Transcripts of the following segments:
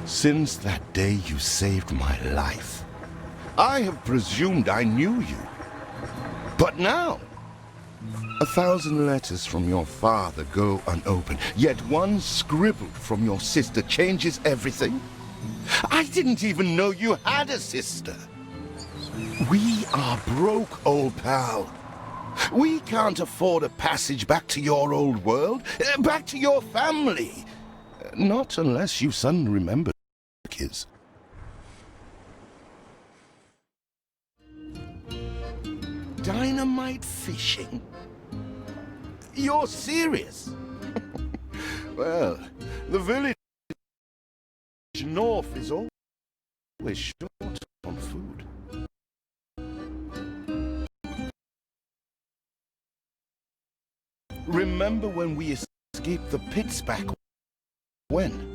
Since that day you saved my life, I have presumed I knew you. But now, 1,000 letters from your father go unopened, yet one scribble from your sister changes everything. I didn't even know you had a sister. We are broke, old pal. We can't afford a passage back to your old world, back to your family. Not unless you suddenly remember kids. Dynamite fishing? You're serious? Well, the village north is always short on food. Remember when we escaped the pits back when?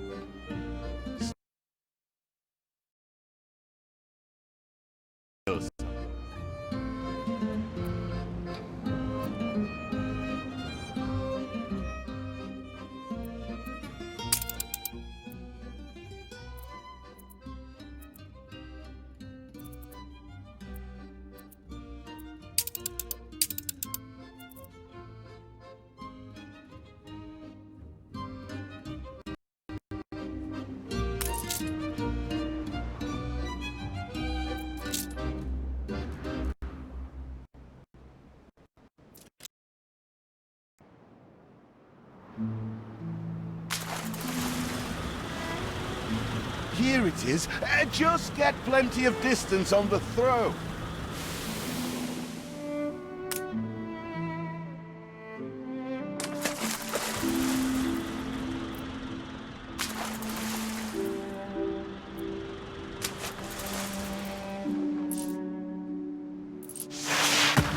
Here it is. Just get plenty of distance on the throw.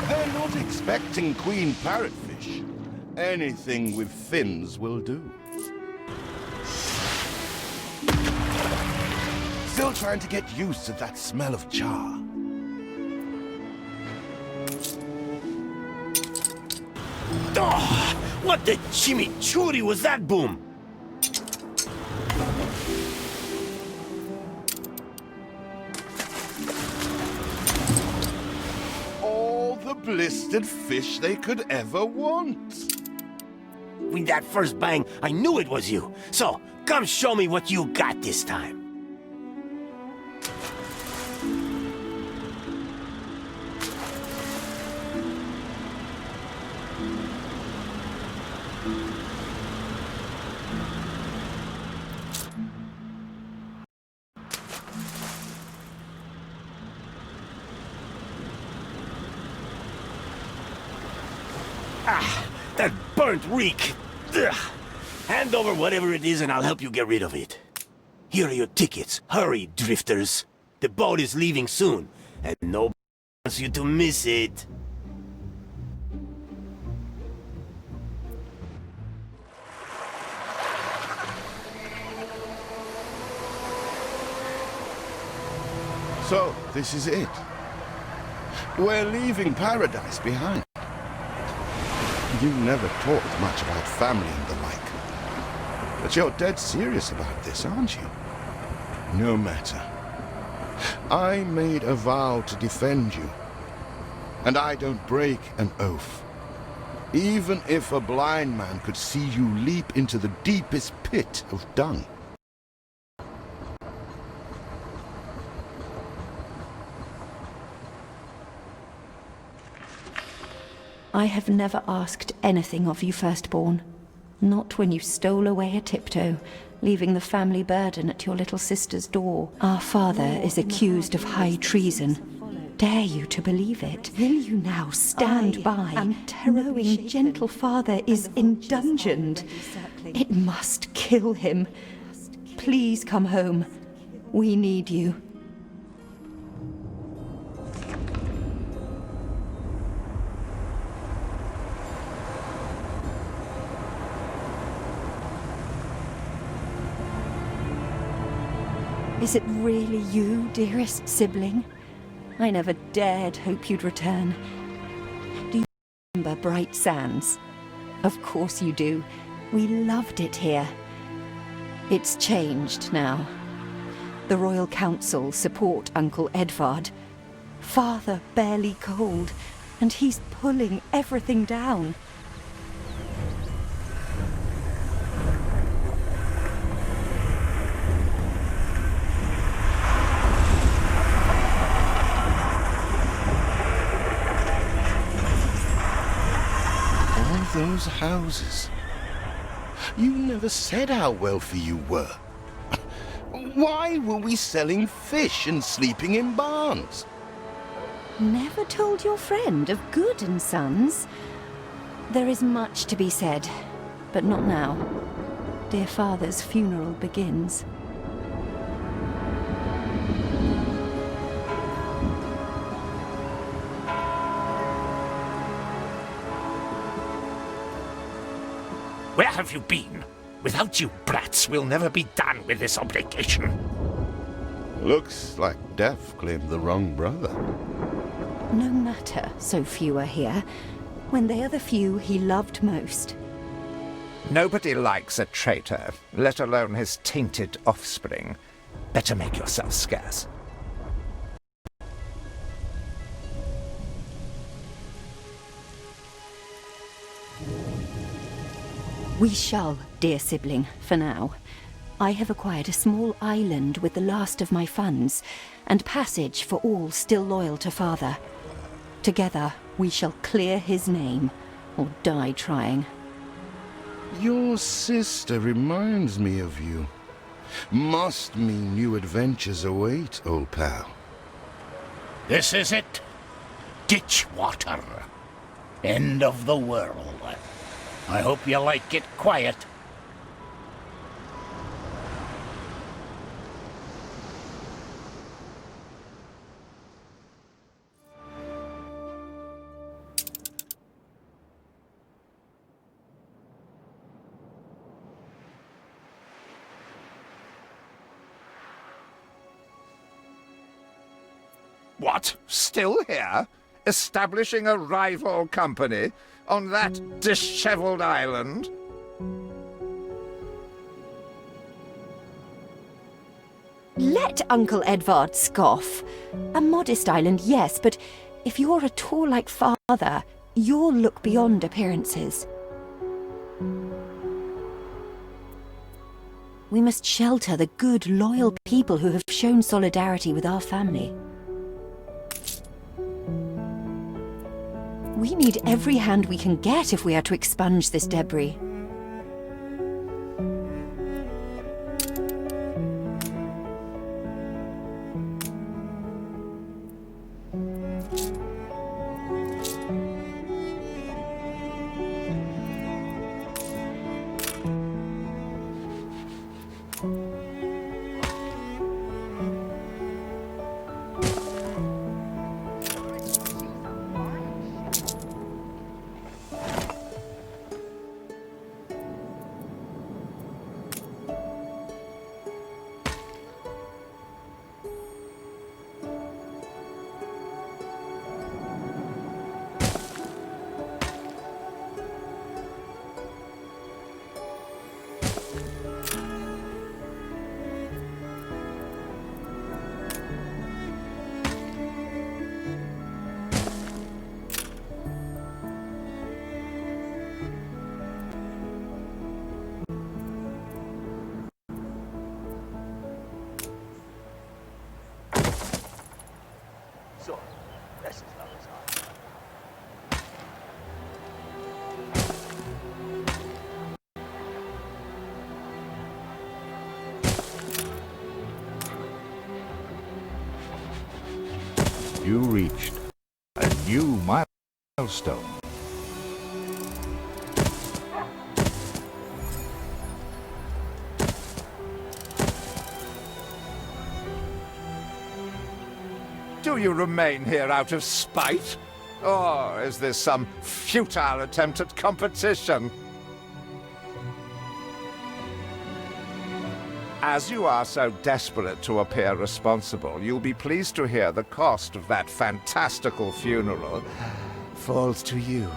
They're not expecting queen parrotfish. Anything with fins will do. Still trying to get used to that smell of char. Oh, what the chimichurri was that boom? All the blistered fish they could ever want. With that first bang, I knew it was you. So, come show me what you got this time. Ah, that burnt reek! Ugh. Hand over whatever it is and I'll help you get rid of it. Here are your tickets. Hurry, drifters. The boat is leaving soon, and nobody wants you to miss it. So, this is it. We're leaving paradise behind. You never talked much about family and the like. But you're dead serious about this, aren't you? No matter. I made a vow to defend you. And I don't break an oath. Even if a blind man could see you leap into the deepest pit of dung. I have never asked anything of you, firstborn. Not when you stole away a tiptoe, leaving the family burden at your little sister's door. Our father is accused of high treason. Dare you to believe it? Will you now stand by, knowing gentle father is indungeoned? It must kill him. Please come home. We need you. Is it really you, dearest sibling? I never dared hope you'd return. Do you remember Bright Sands? Of course you do. We loved it here. It's changed now. The Royal Council support Uncle Edvard. Father barely cold, and he's pulling everything down. All those houses. You never said how wealthy you were. Why were we selling fish and sleeping in barns? Never told your friend of Good and Sons? There is much to be said, but not now. Dear father's funeral begins. Where have you been? Without you brats, we'll never be done with this obligation. Looks like Death claimed the wrong brother. No matter, so few are here, when they are the few he loved most. Nobody likes a traitor, let alone his tainted offspring. Better make yourself scarce. We shall, dear sibling, for now. I have acquired a small island with the last of my funds, and passage for all still loyal to father. Together, we shall clear his name, or die trying. Your sister reminds me of you. Must mean new adventures await, old pal. This is it. Ditch water. End of the world. I hope you like it quiet. What? Still here? Establishing a rival company on that disheveled island? Let Uncle Edvard scoff. A modest island, yes, but if you're at all like father, you'll look beyond appearances. We must shelter the good, loyal people who have shown solidarity with our family. We need every hand we can get if we are to expunge this debris. So, this is how it's done. You reached a new milestone. Do you remain here out of spite? Or is this some futile attempt at competition? As you are so desperate to appear responsible, you'll be pleased to hear the cost of that fantastical funeral falls to you.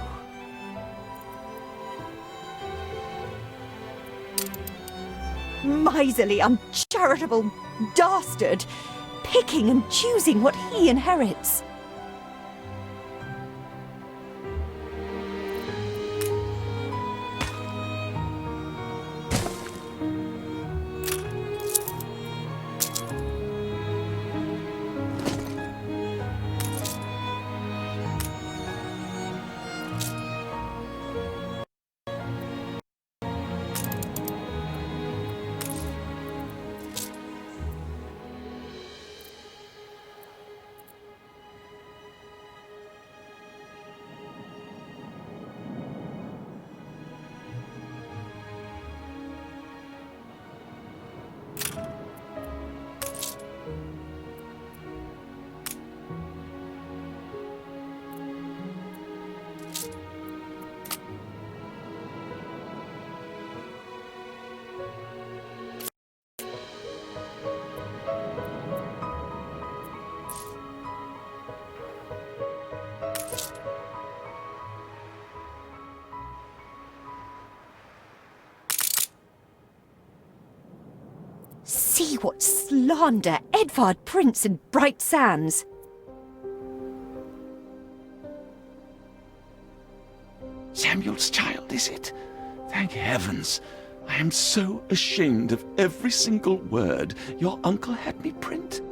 Miserly, uncharitable uncharitable dastard, picking and choosing what he inherits. See what slander Edvard prints in bright sands. Samuel's child, is it? Thank heavens. I am so ashamed of every single word your uncle had me print.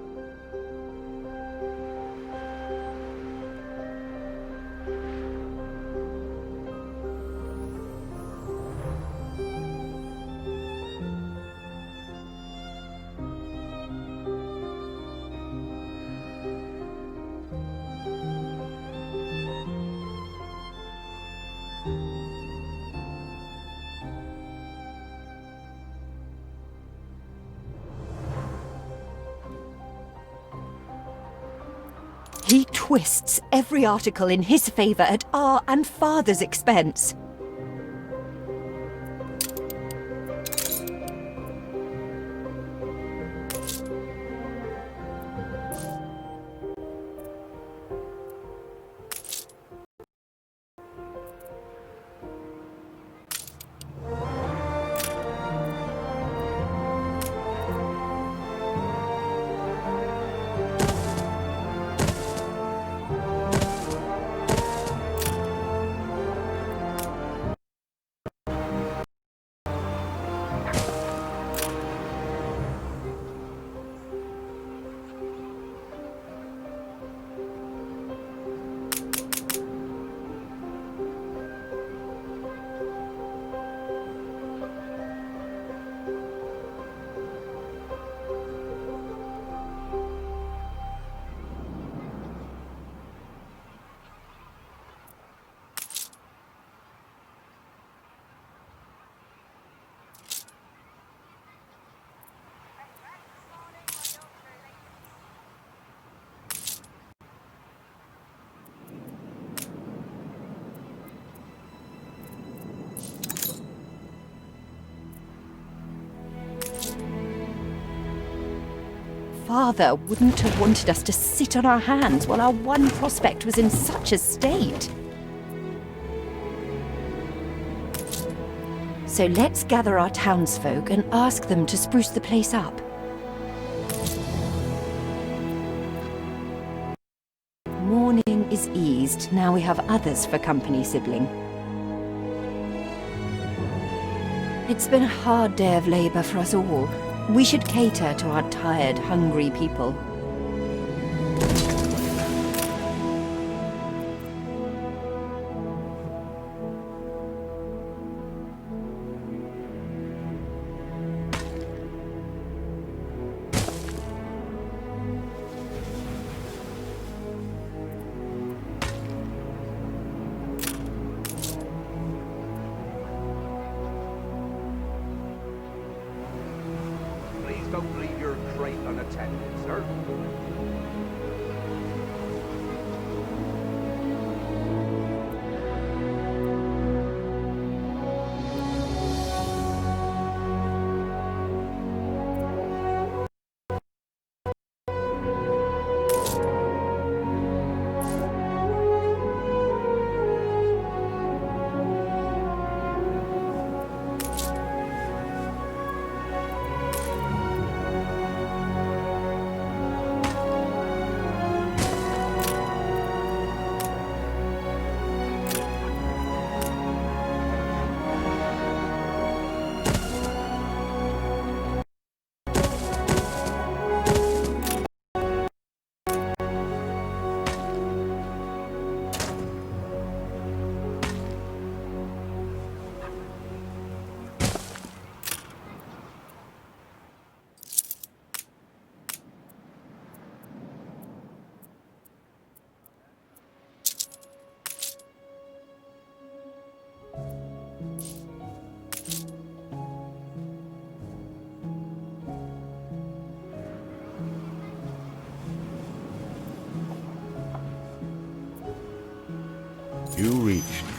He twists every article in his favour at our and father's expense. Father wouldn't have wanted us to sit on our hands while our one prospect was in such a state. So let's gather our townsfolk and ask them to spruce the place up. Mourning is eased, now we have others for company, sibling. It's been a hard day of labour for us all. We should cater to our tired, hungry people. Don't leave your crate unattended, sir.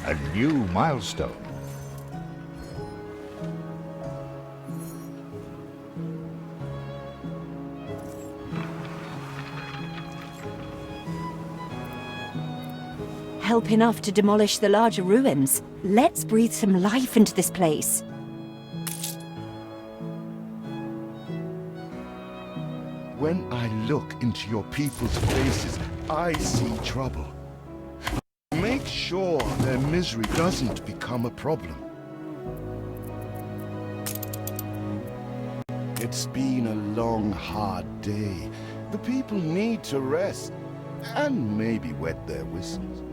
A new milestone. Help enough to demolish the larger ruins. Let's breathe some life into this place. When I look into your people's faces, I see trouble. Make sure their misery doesn't become a problem. It's been a long, hard day. The people need to rest and maybe wet their whistles.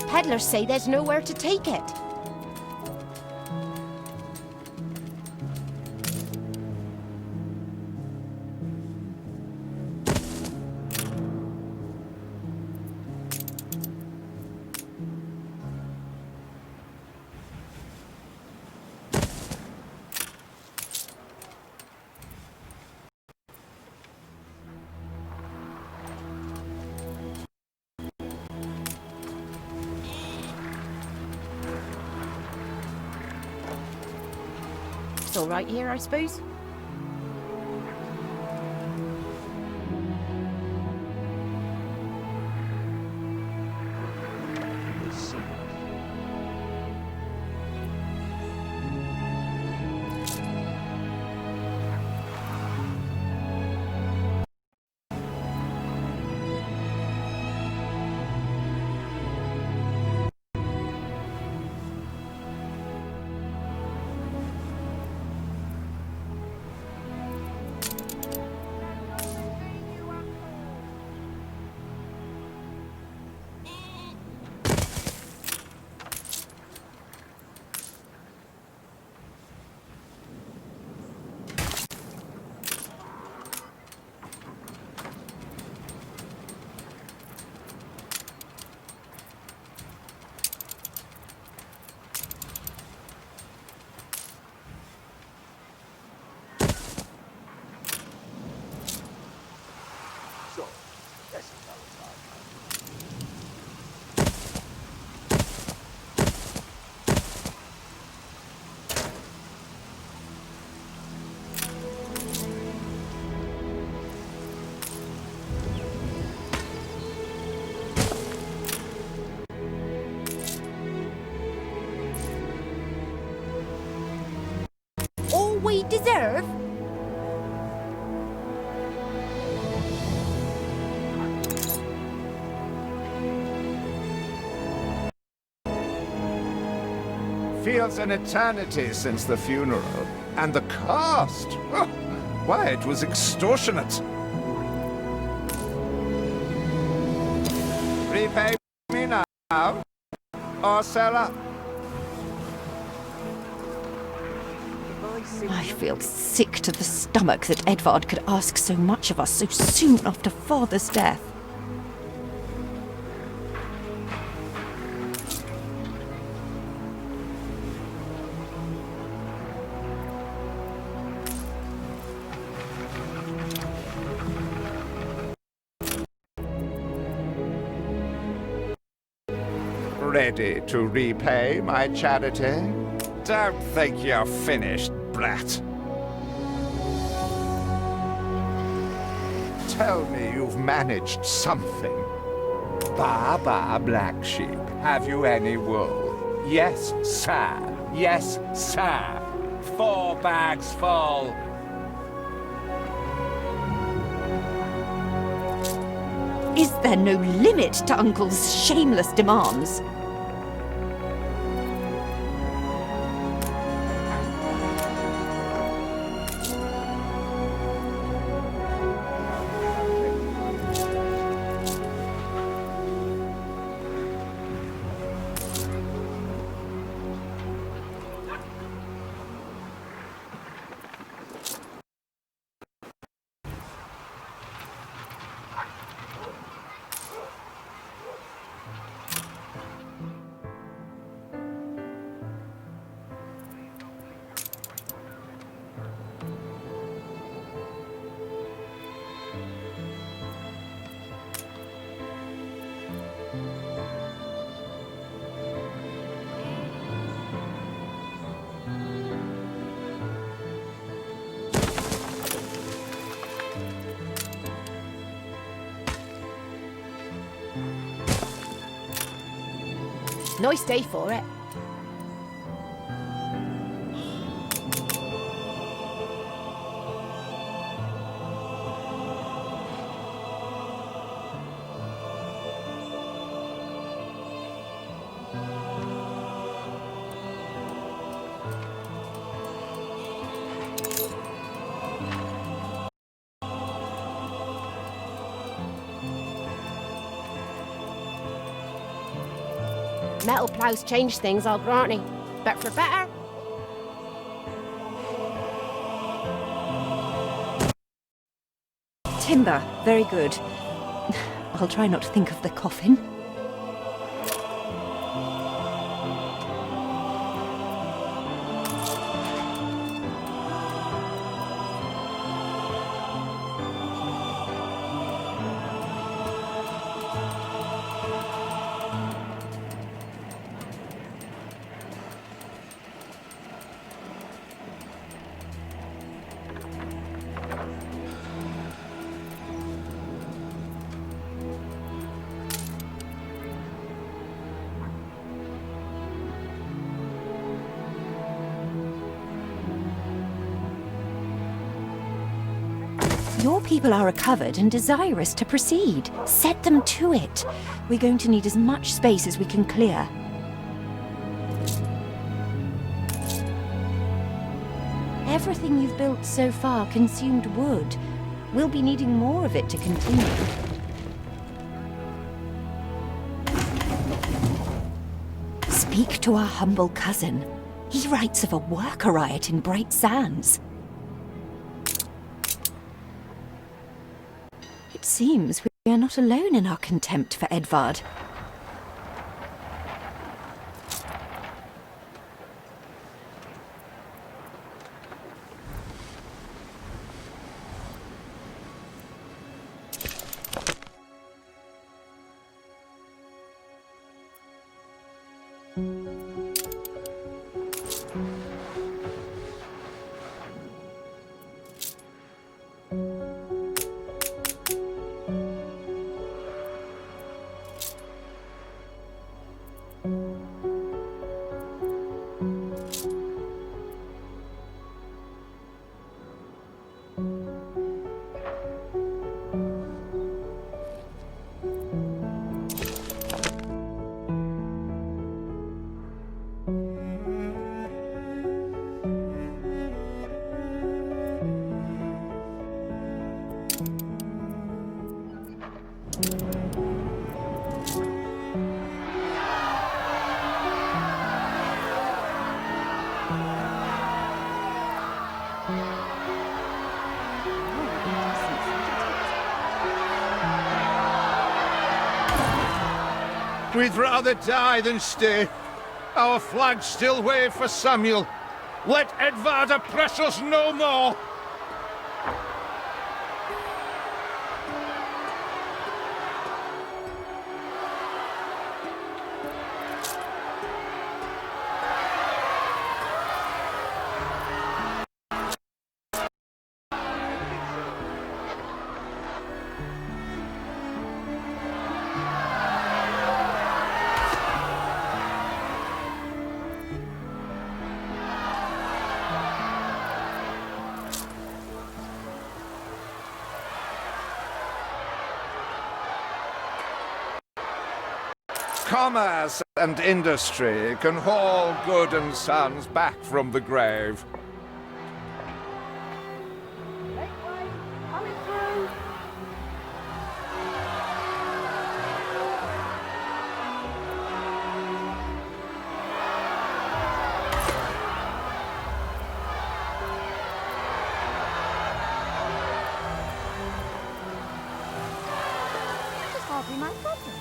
Peddlers say there's nowhere to take it. It's all right here, I suppose. All we deserve? Feels an eternity since the funeral. And the cost! Oh, why, it was extortionate. Repay me now, or sell up. I feel sick to the stomach that Edvard could ask so much of us so soon after Father's death. Ready to repay my charity? Don't think you're finished, brat. Tell me you've managed something. Ba, black sheep. Have you any wool? Yes, sir. Yes, sir. 4 bags full. Is there no limit to Uncle's shameless demands? Nice day for it. Metal plows change things, I'll grant ye. But for better. Timber, very good. I'll try not to think of the coffin. Your people are recovered and desirous to proceed. Set them to it. We're going to need as much space as we can clear. Everything you've built so far consumed wood. We'll be needing more of it to continue. Speak to our humble cousin. He writes of a worker riot in Bright Sands. It seems we are not alone in our contempt for Edvard. We'd rather die than stay. Our flags still wave for Samuel. Let Edvard oppress us no more! Commerce and industry can haul good and sons back from the grave. That is hardly my problem.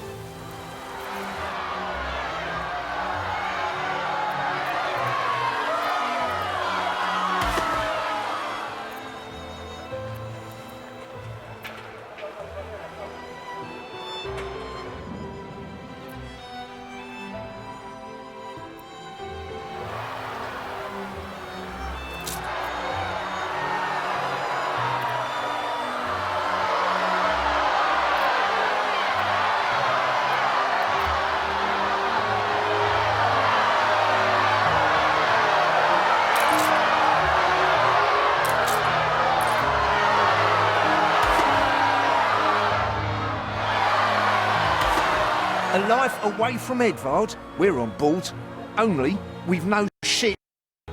A life away from Edvard? We're on board. Only we've no ship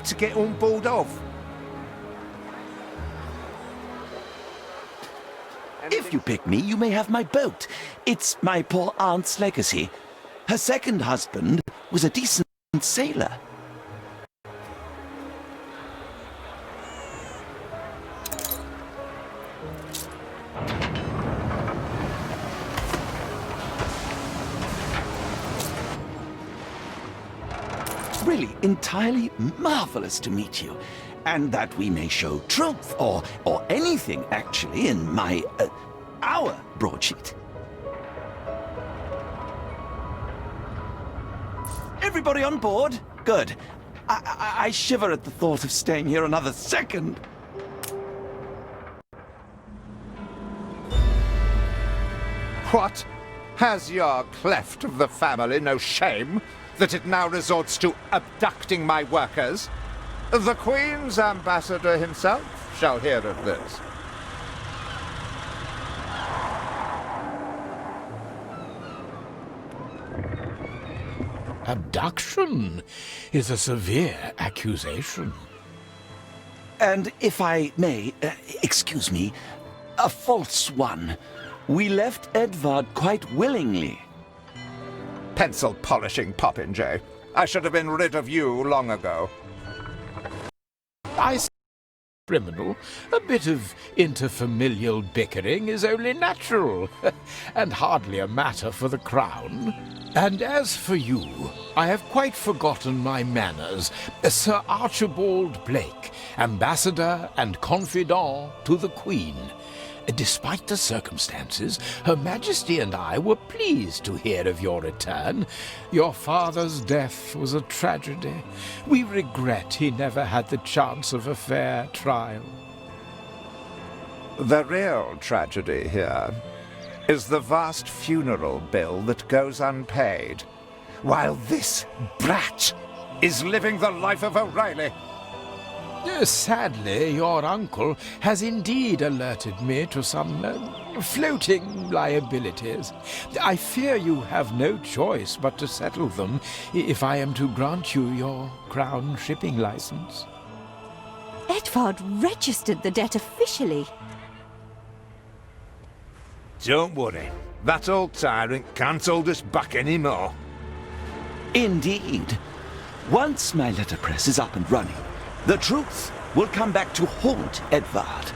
to get on board of. If you pick me, you may have my boat. It's my poor aunt's legacy. Her second husband was a decent sailor. Really, entirely marvelous to meet you. And that we may show truth, or anything, actually, in our broadsheet. Everybody on board? Good. I shiver at the thought of staying here another second. What? Has your cleft of the family no shame that it now resorts to abducting my workers? The Queen's ambassador himself shall hear of this. Abduction is a severe accusation. And if I may, excuse me, a false one. We left Edvard quite willingly. Pencil polishing popinjay. I should have been rid of you long ago. I see criminal. A bit of interfamilial bickering is only natural, and hardly a matter for the crown. And as for you, I have quite forgotten my manners. Sir Archibald Blake, ambassador and confidant to the Queen. Despite the circumstances, Her Majesty and I were pleased to hear of your return. Your father's death was a tragedy. We regret he never had the chance of a fair trial. The real tragedy here is the vast funeral bill that goes unpaid, while this brat is living the life of O'Reilly. Sadly, your uncle has indeed alerted me to some floating liabilities. I fear you have no choice but to settle them if I am to grant you your crown shipping license. Edvard registered the debt officially. Don't worry. That old tyrant can't hold us back anymore. Indeed. Once my letterpress is up and running, the truth will come back to haunt Edvard.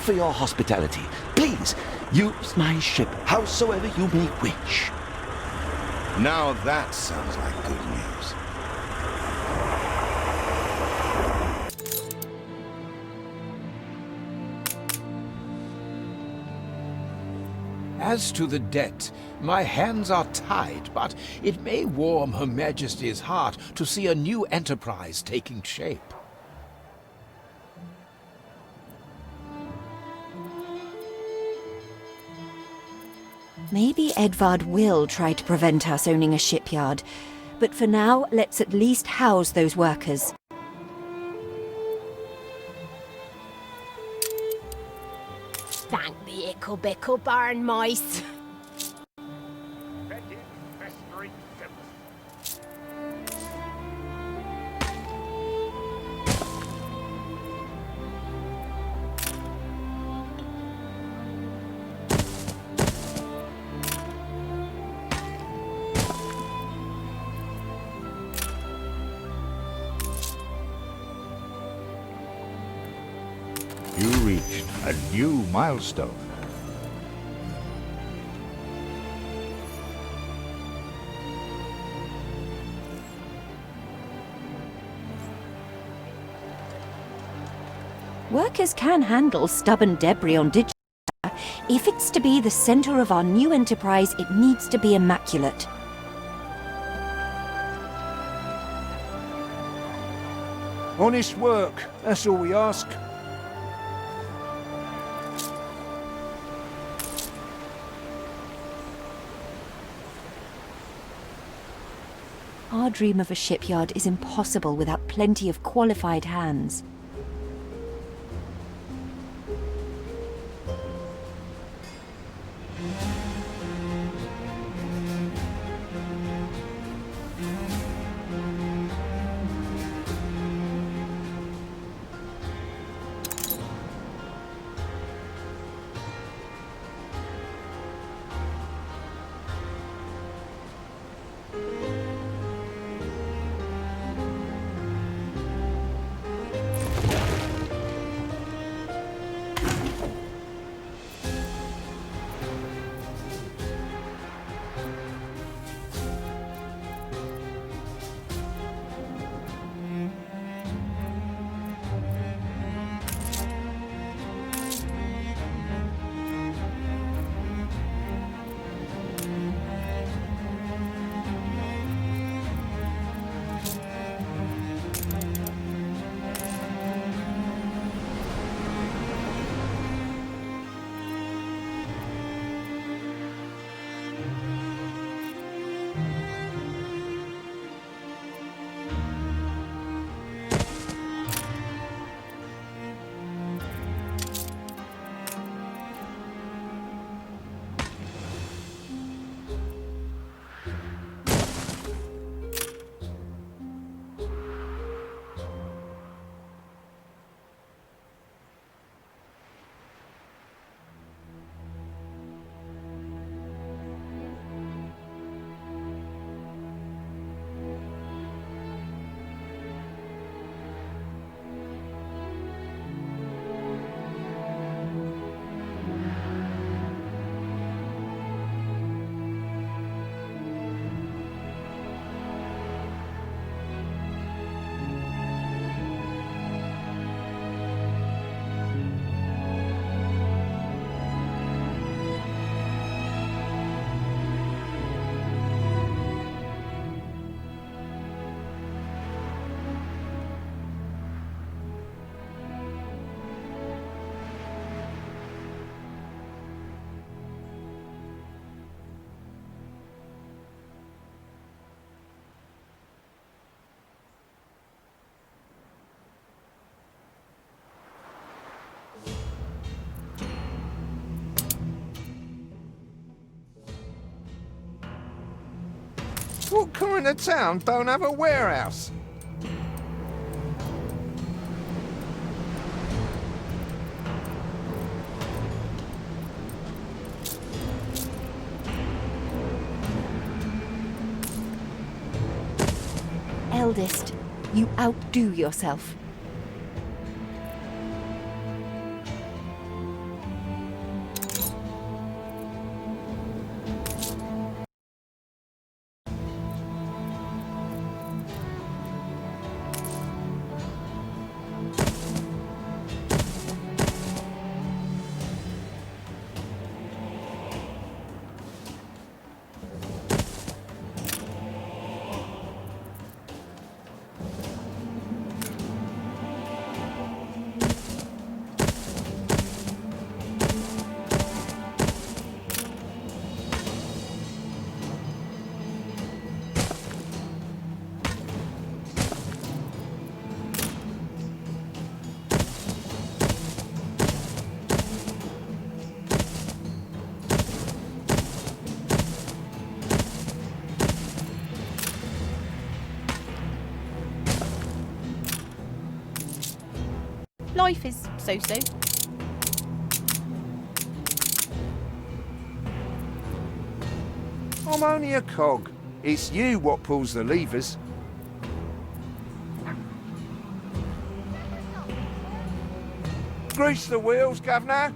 For your hospitality, please use my ship howsoever you may wish. Now that sounds like good news. As to the debt, my hands are tied, but it may warm Her Majesty's heart to see a new enterprise taking shape. Maybe Edvard will try to prevent us owning a shipyard, but for now, let's at least house those workers. Thank the ickle-bickle barn mice. You reached a new milestone. Workers can handle stubborn debris on digital. If it's to be the center of our new enterprise, it needs to be immaculate. Honest work, that's all we ask. Our dream of a shipyard is impossible without plenty of qualified hands. What kind of town don't have a warehouse? Eldest, you outdo yourself. Life is so-so. I'm only a cog. It's you what pulls the levers. Grease the wheels, governor.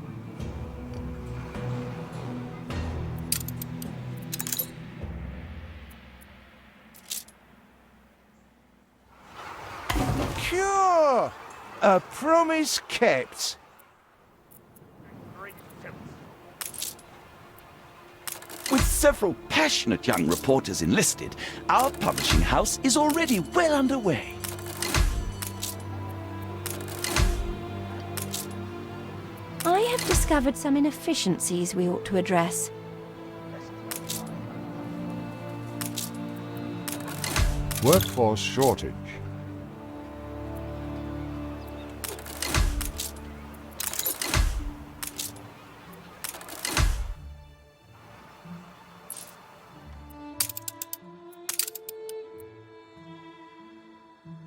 Cure! A promise kept. With several passionate young reporters enlisted, our publishing house is already well underway. I have discovered some inefficiencies we ought to address. Workforce shortage.